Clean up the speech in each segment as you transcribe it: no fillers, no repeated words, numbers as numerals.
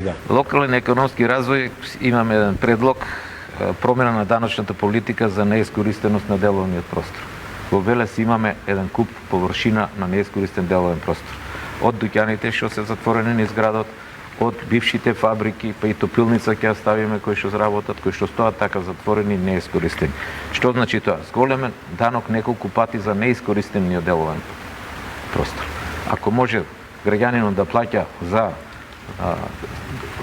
Да. Локален економски развој, имаме еден предлог, промена на даночната политика за неискористеност на деловниот простор. Во Велес имаме еден куп површина на неискористен деловен простор. Од дуќаните што се затворени низ градот, од бившите фабрики, па и топилница ќе ја ставиме кои што заработат, кои што стоат така затворени, неискористени. Што значи тоа? Зголемен данок неколку пати за неискористениот деловен простор. Ако може граѓанинот да плаќа за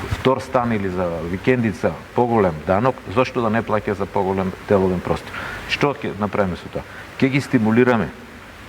втор стан или за викендица поголем данок, зошто да не плаќа за поголем деловен простор? Што ќе направиме со тоа? Ќе ги стимулираме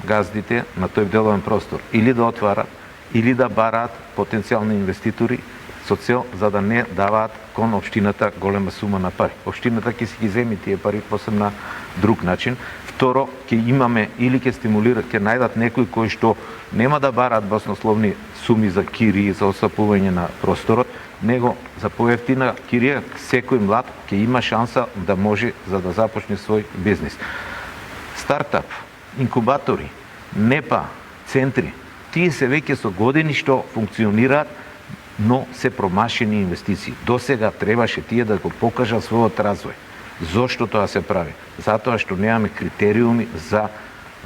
газдите на тој деловен простор или да отварат, или да бараат потенцијални инвеститори со цел за да не даваат кон општината голема сума на пари. Општината ќе си ги земи тие пари посебно на друг начин. Второ, ќе имаме или ќе стимулира, ќе најдат некои кои што нема да бараат баснословни суми за кирии, за осапување на просторот, него за поевтина кирија секој млад ќе има шанса да може за да започне свој бизнис. Стартап, инкубатори, НЕПА, центри, тие се веќе со години што функционираат, но се промашени инвестиции. Досега требаше тие да го покажат својот развој. Зошто тоа се прави? Затоа што немаме критериуми за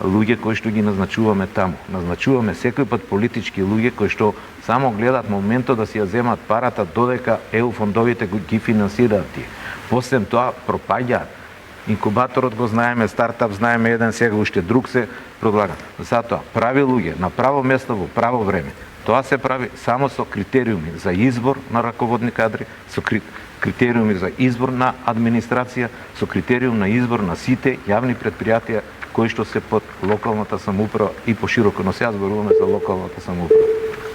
луѓе кои што ги назначуваме таму. Назначуваме секој пат политички луѓе кои што само гледаат моментот да си ја земат парата додека ЕУ фондовите ги финансираат тие. После тоа пропаѓаат. Инкубаторот го знаеме, стартап знаеме еден, сега уште друг се предлага. Затоа прави луѓе на право место во право време. Тоа се прави само со критериуми за избор на раководни кадри, со критериуми за избор на администрација, со критериум на избор на сите јавни предпријатија кои што се под локалната самоуправа и пошироко, но сега зборуваме за локалната самоуправа.